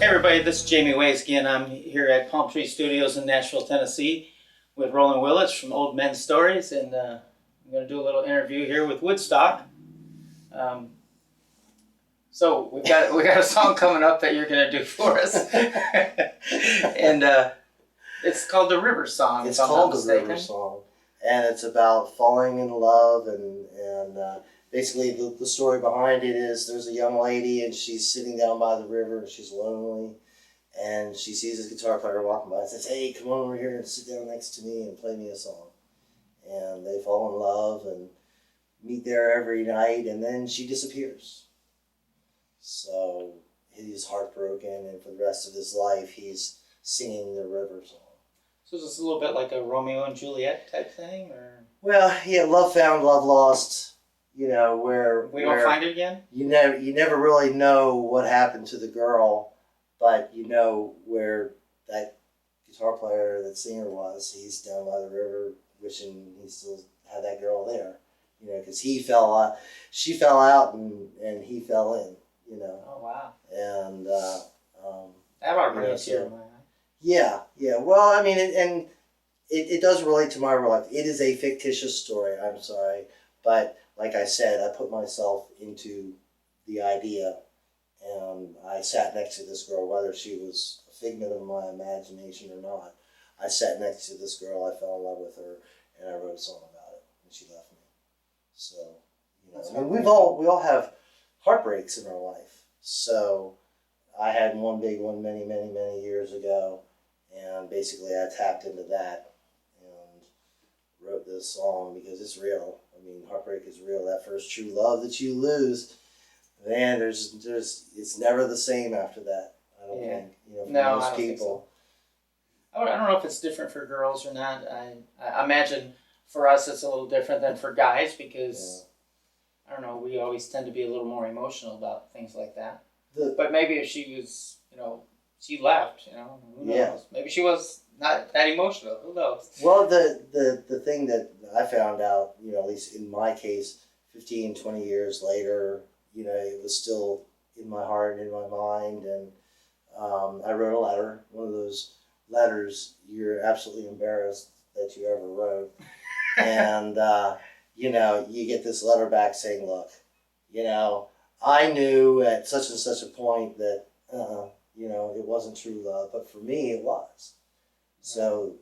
Hey everybody, this is Jaime Wayz again. I'm here at Palm Tree Studios in Nashville, Tennessee with Roland Willits from old Men Stories, and I'm going to do a little interview here with Woodstok. So we got a song coming up that you're going to do for us, and it's called the River Song. It's called the River Song, and it's about falling in love and basically the story behind it is there's a young lady and she's sitting down by the river and she's lonely, and she sees this guitar player walking by and says, "Hey, come on over here and sit down next to me and play me a song." And they fall in love and meet there every night, and then she disappears. So he's heartbroken, and for the rest of his life he's singing the River Song. So is this a little bit like a Romeo and Juliet type thing, or? Well, yeah, love found, love lost. You know, where we don't find it again. You never really know what happened to the girl, but you know where that guitar player, that singer was. He's down by the river, wishing he still had that girl there. You know, because he fell out, she fell out, and he fell in. You know. Oh wow. And that ought to bring us here. Yeah. Well, I mean, it does relate to my real life. It is a fictitious story. I'm sorry, but like I said, I put myself into the idea, and I sat next to this girl, whether she was a figment of my imagination or not. I sat next to this girl, I fell in love with her, and I wrote a song about it, and she left me. So, you know, I mean, we all have heartbreaks in our life. So I had one big one many years ago, and basically I tapped into that and wrote this song because it's real. I mean, heartbreak is real. That first true love that you lose, man, it's never the same after that. I don't think, you know, for most people. I don't know if it's different for girls or not. I imagine for us it's a little different than for guys because, I don't know, we always tend to be a little more emotional about things like that. But maybe if she was, you know, she left, you know, who knows? Yeah. Maybe she was not that emotional. Who knows? Well, the thing that I found out, you know, at least in my case, 15, 20 years later, you know, it was still in my heart and in my mind. And I wrote a letter, one of those letters you're absolutely embarrassed that you ever wrote. And, you know, you get this letter back saying, look, you know, I knew at such and such a point that, you know, it wasn't true love, but for me it was. So,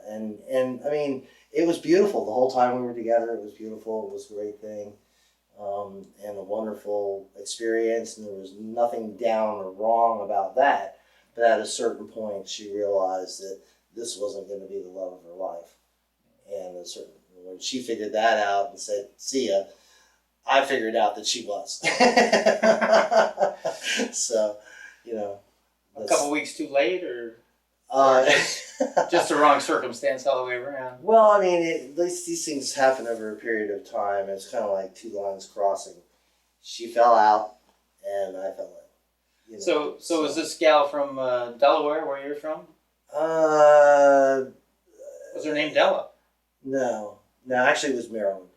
and I mean, it was beautiful the whole time we were together. It was beautiful. It was a great thing, and a wonderful experience. And there was nothing down or wrong about that. But at a certain point, she realized that this wasn't going to be the love of her life. And when she figured that out and said, "See ya," I figured out that she was. So, you know, a couple weeks too late, or just the wrong circumstance all the way around. Well, I mean, at least these things happen over a period of time. It's kind of like two lines crossing. She fell out, and I fell in. You know, so is this gal from Delaware, where you're from? Was her name Della? No, actually it was Maryland.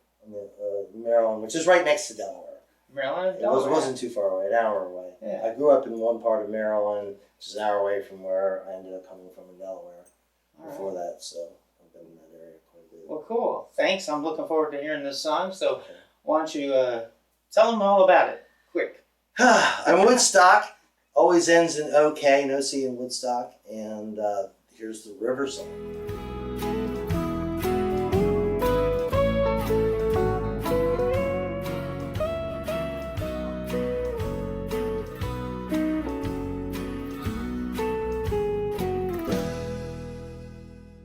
Maryland, which is right next to Delaware. Maryland? It wasn't too far away, an hour away. Yeah. I grew up in one part of Maryland, which is an hour away from where I ended up coming from in Delaware. Before that, so I've been in that area quite a bit. Well, cool. Thanks. I'm looking forward to hearing this song. So why don't you tell them all about it, quick. I'm Woodstok. Always ends in OK, no C in Woodstock. And here's the River Song.